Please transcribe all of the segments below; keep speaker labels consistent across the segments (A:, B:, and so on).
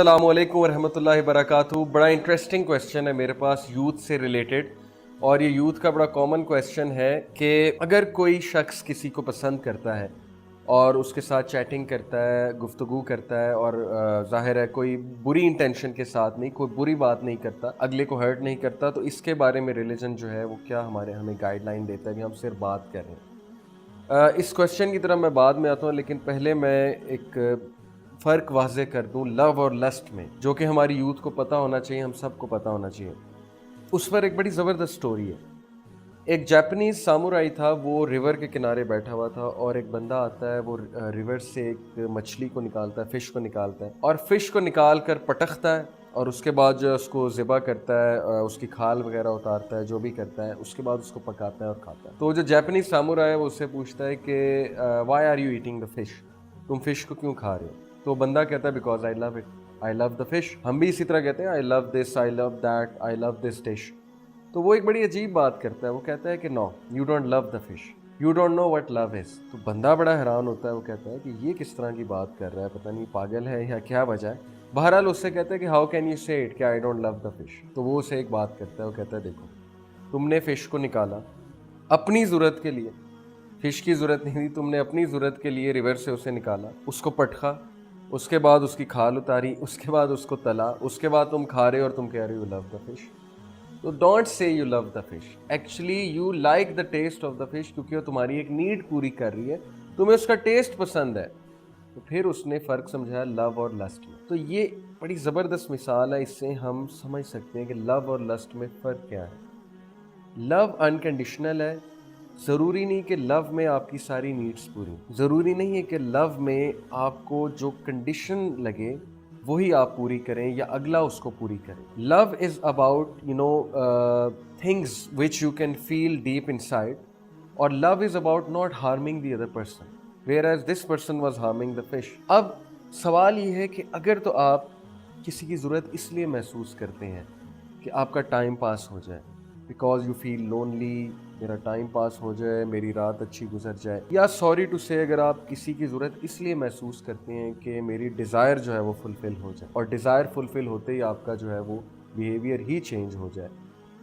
A: السلام علیکم ورحمۃ اللہ وبرکاتہ. بڑا انٹرسٹنگ کویسچن ہے میرے پاس یوتھ سے ریلیٹڈ, اور یہ یوتھ کا بڑا کامن کویسچن ہے کہ اگر کوئی شخص کسی کو پسند کرتا ہے اور اس کے ساتھ چیٹنگ کرتا ہے, گفتگو کرتا ہے, اور ظاہر ہے کوئی بری انٹینشن کے ساتھ نہیں, کوئی بری بات نہیں کرتا, اگلے کو ہرٹ نہیں کرتا, تو اس کے بارے میں ریلیجن جو ہے وہ کیا ہمیں گائیڈ لائن دیتا ہے کہ ہم صرف بات کریں. اس کویسچن کی طرف میں بعد میں آتا ہوں, لیکن پہلے میں ایک فرق واضح کر دوں لو اور لسٹ میں, جو کہ ہماری یوتھ کو پتہ ہونا چاہیے, ہم سب کو پتہ ہونا چاہیے. اس پر ایک بڑی زبردست سٹوری ہے. ایک جاپنیز سامورائی تھا, وہ ریور کے کنارے بیٹھا ہوا تھا, اور ایک بندہ آتا ہے, وہ ریور سے ایک مچھلی کو نکالتا ہے, فش کو نکالتا ہے, اور فش کو نکال کر پٹختا ہے, اور اس کے بعد جو اس کو ذبح کرتا ہے, اس کی کھال وغیرہ اتارتا ہے, جو بھی کرتا ہے, اس کے بعد اس کو پکاتا ہے اور کھاتا ہے. تو جو جاپنیز سامورائی ہے وہ اس سے پوچھتا ہے کہ why are you eating the fish, تم فش کو کیوں کھا رہے ہو؟ تو بندہ کہتا ہے because I love it, I love the fish. ہم بھی اسی طرح کہتے ہیں آئی لو دس, آئی لو that, I love this dish. تو وہ ایک بڑی عجیب بات کرتا ہے, وہ کہتا ہے کہ no you don't love the fish, you don't know what love is. تو بندہ بڑا حیران ہوتا ہے, وہ کہتا ہے کہ یہ کس طرح کی بات کر رہا ہے, پتہ نہیں پاگل ہے یا کیا وجہ ہے. بہرحال اس سے کہتا ہے کہ ہاؤ کین یو سے اٹ کہ I don't love the fish. تو وہ اسے ایک بات کرتا ہے, وہ کہتا ہے دیکھو تم نے فش کو نکالا اپنی ضرورت کے لیے, فش کی ضرورت نہیں تھی, تم نے اپنی ضرورت کے لیے ریور سے اسے نکالا, اس کو پٹخا, اس کے بعد اس کی کھال اتاری, اس کے بعد اس کو تلا, اس کے بعد تم کھا رہے ہو اور تم کہہ رہے ہو لو دا فش. تو don't say you love the fish, actually you like the taste of the fish, کیونکہ وہ تمہاری ایک نیڈ پوری کر رہی ہے, تمہیں اس کا ٹیسٹ پسند ہے. تو پھر اس نے فرق سمجھایا لو اور لسٹ میں. تو یہ بڑی زبردست مثال ہے, اس سے ہم سمجھ سکتے ہیں کہ لو اور لسٹ میں فرق کیا ہے. لو انکنڈیشنل ہے, ضروری نہیں کہ لو میں آپ کی ساری نیڈس پوری, ضروری نہیں ہے کہ لو میں آپ کو جو کنڈیشن لگے وہی آپ پوری کریں یا اگلا اس کو پوری کرے. Love is about things which you can feel deep inside, اور love is about not harming the other person whereas this person was harming the fish. اب سوال یہ ہے کہ اگر تو آپ کسی کی ضرورت اس لیے محسوس کرتے ہیں کہ آپ کا ٹائم پاس ہو جائے, بیکاز یو فیل لونلی, میرا ٹائم پاس ہو جائے, میری رات اچھی گزر جائے, یا سوری ٹو سے اگر آپ کسی کی ضرورت اس لیے محسوس کرتے ہیں کہ میری ڈیزائر جو ہے وہ فلفل ہو جائے, اور ڈیزائر فلفل ہوتے ہی آپ کا جو ہے وہ بیہیویئر ہی چینج ہو جائے,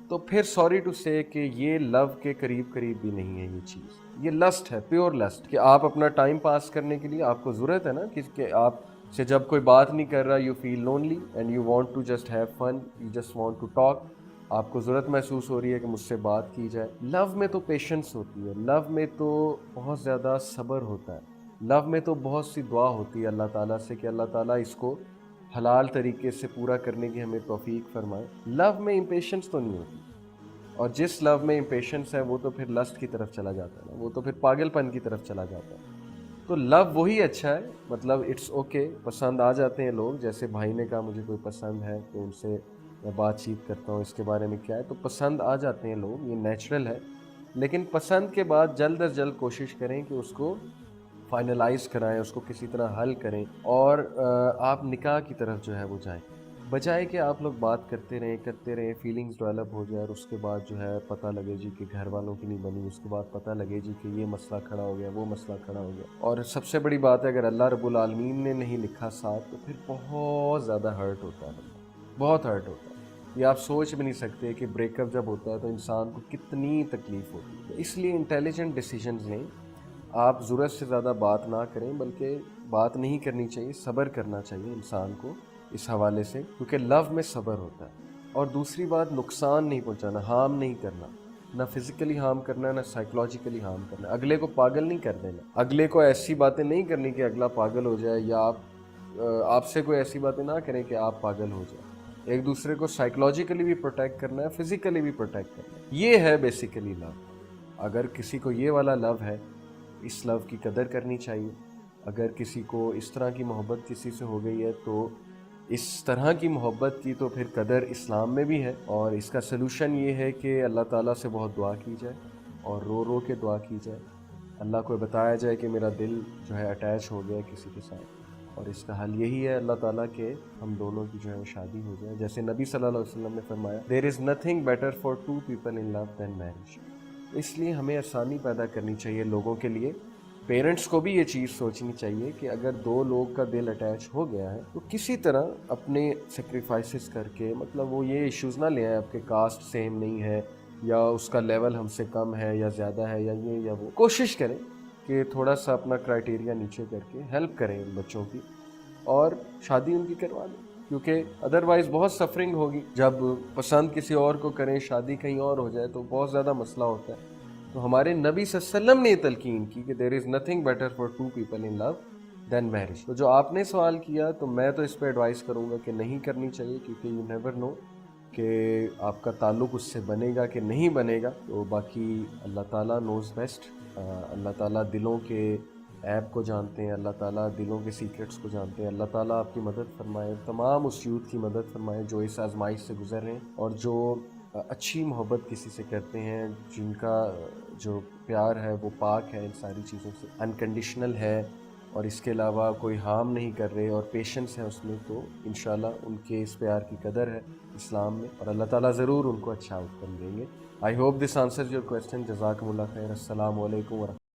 A: تو پھر سوری ٹو سے کہ یہ لو کے قریب بھی نہیں ہے یہ چیز. یہ لسٹ ہے, پیور لسٹ, کہ آپ اپنا ٹائم پاس کرنے کے لیے آپ کو ضرورت ہے نا کہ آپ سے جب کوئی بات نہیں کر رہا, you feel lonely and you want to just have fun, you just want to talk, آپ کو ضرورت محسوس ہو رہی ہے کہ مجھ سے بات کی جائے. لو میں تو پیشنس ہوتی ہے, لو میں تو بہت زیادہ صبر ہوتا ہے, لو میں تو بہت سی دعا ہوتی ہے اللہ تعالیٰ سے کہ اللہ تعالیٰ اس کو حلال طریقے سے پورا کرنے کی ہمیں توفیق فرمائے. لو میں امپیشنس تو نہیں ہوتی, اور جس لو میں امپیشنس ہے وہ تو پھر لسٹ کی طرف چلا جاتا ہے, وہ تو پھر پاگل پن کی طرف چلا جاتا ہے. تو لو وہی اچھا ہے, مطلب اٹس اوکے, پسند آ جاتے ہیں لوگ, جیسے بھائی نے کہا مجھے کوئی پسند ہے تو ان سے میں بات چیت کرتا ہوں اس کے بارے میں کیا ہے, تو پسند آ جاتے ہیں لوگ, یہ نیچرل ہے. لیکن پسند کے بعد جلد از جلد کوشش کریں کہ اس کو فائنلائز کرائیں, اس کو کسی طرح حل کریں, اور آپ نکاح کی طرف جو ہے وہ جائیں, بجائے کہ آپ لوگ بات کرتے رہیں, فیلنگز ڈیولپ ہو جائے, اور اس کے بعد جو ہے پتہ لگے جی کہ گھر والوں کی نہیں بنی, اس کے بعد پتہ لگے جی کہ یہ مسئلہ کھڑا ہو گیا, وہ مسئلہ کھڑا ہو گیا. اور سب سے بڑی بات ہے, اگر اللہ رب العالمین نے نہیں لکھا ساتھ, تو پھر بہت زیادہ ہرٹ ہوتا ہے بندہ, بہت ہرٹ ہوتا ہے. یہ آپ سوچ بھی نہیں سکتے کہ بریک اپ جب ہوتا ہے تو انسان کو کتنی تکلیف ہوتی ہے. اس لیے انٹیلیجنٹ ڈیسیجنز لیں, آپ ضرورت سے زیادہ بات نہ کریں, بلکہ بات نہیں کرنی چاہیے, صبر کرنا چاہیے انسان کو اس حوالے سے, کیونکہ لو میں صبر ہوتا ہے. اور دوسری بات, نقصان نہیں پہنچانا, ہارم نہیں کرنا, نہ فزیکلی ہارم کرنا ہے نہ سائیکولوجیکلی ہارم کرنا ہے. اگلے کو پاگل نہیں کر دینا, اگلے کو ایسی باتیں نہیں کرنی کہ اگلا پاگل ہو جائے, یا آپ سے کوئی ایسی باتیں نہ کریں کہ آپ پاگل ہو جائیں. ایک دوسرے کو سائیکولوجیکلی بھی پروٹیکٹ کرنا ہے, فزیکلی بھی پروٹیکٹ کرنا ہے. یہ ہے بیسیکلی لو. اگر کسی کو یہ والا لو ہے, اس لو کی قدر کرنی چاہیے. اگر کسی کو اس طرح کی محبت کسی سے ہو گئی ہے, تو اس طرح کی محبت کی تو پھر قدر اسلام میں بھی ہے, اور اس کا سلوشن یہ ہے کہ اللہ تعالیٰ سے بہت دعا کی جائے, اور رو رو کے دعا کی جائے, اللہ کو بتایا جائے کہ میرا دل جو ہے اٹیچ ہو گیا کسی کے ساتھ, اور اس کا حل یہی ہے اللہ تعالیٰ کہ ہم دونوں کی جو ہے شادی ہو جائے. جیسے نبی صلی اللہ علیہ وسلم نے فرمایا, there is nothing better for two people in love than marriage. اس لیے ہمیں آسانی پیدا کرنی چاہیے لوگوں کے لیے پیرنٹس کو بھی یہ چیز سوچنی چاہیے کہ اگر دو لوگ کا دل اٹیچ ہو گیا ہے تو کسی طرح اپنے سیکریفائسز کر کے، مطلب وہ یہ ایشوز نہ لے آئیں آپ کے کاسٹ سیم نہیں ہے یا اس کا لیول ہم سے کم ہے یا زیادہ ہے یا یہ یا وہ، کوشش کریں کہ تھوڑا سا اپنا کرائٹیریا نیچے کر کے ہیلپ کریں ان بچوں کی اور شادی ان کی کروا دیں، کیونکہ ادروائز بہت سفرنگ ہوگی جب پسند کسی اور کو کریں، شادی کہیں اور ہو جائے تو بہت زیادہ مسئلہ ہوتا ہے۔ تو ہمارے نبی صلی اللہ علیہ وسلم نے یہ تلقین کی کہ there is nothing better for two people in love than marriage. تو جو آپ نے سوال کیا تو میں تو اس پہ ایڈوائز کروں گا کہ نہیں کرنی چاہیے، کیونکہ یو نیور نو کہ آپ کا تعلق اس سے بنے گا کہ نہیں بنے گا۔ تو باقی اللہ تعالیٰ نوز بیسٹ، اللہ تعالیٰ دلوں کے عیب کو جانتے ہیں، اللہ تعالیٰ دلوں کے سیکرٹس کو جانتے ہیں۔ اللہ تعالیٰ آپ کی مدد فرمائے، تمام اس یوتھ کی مدد فرمائے جو اس آزمائش سے گزر رہے ہیں اور جو اچھی محبت کسی سے کرتے ہیں، جن کا جو پیار ہے وہ پاک ہے ان ساری چیزوں سے، انکنڈیشنل ہے اور اس کے علاوہ کوئی ہارم نہیں کر رہے اور پیشنس ہے اس میں، تو انشاءاللہ ان کے اس پیار کی قدر ہے اسلام میں اور اللہ تعالیٰ ضرور ان کو اچھا آؤٹ کم دیں گے۔ I hope this answers your question. جزاکم اللہ خیر۔ السلام علیکم ورحمۃ اللہ۔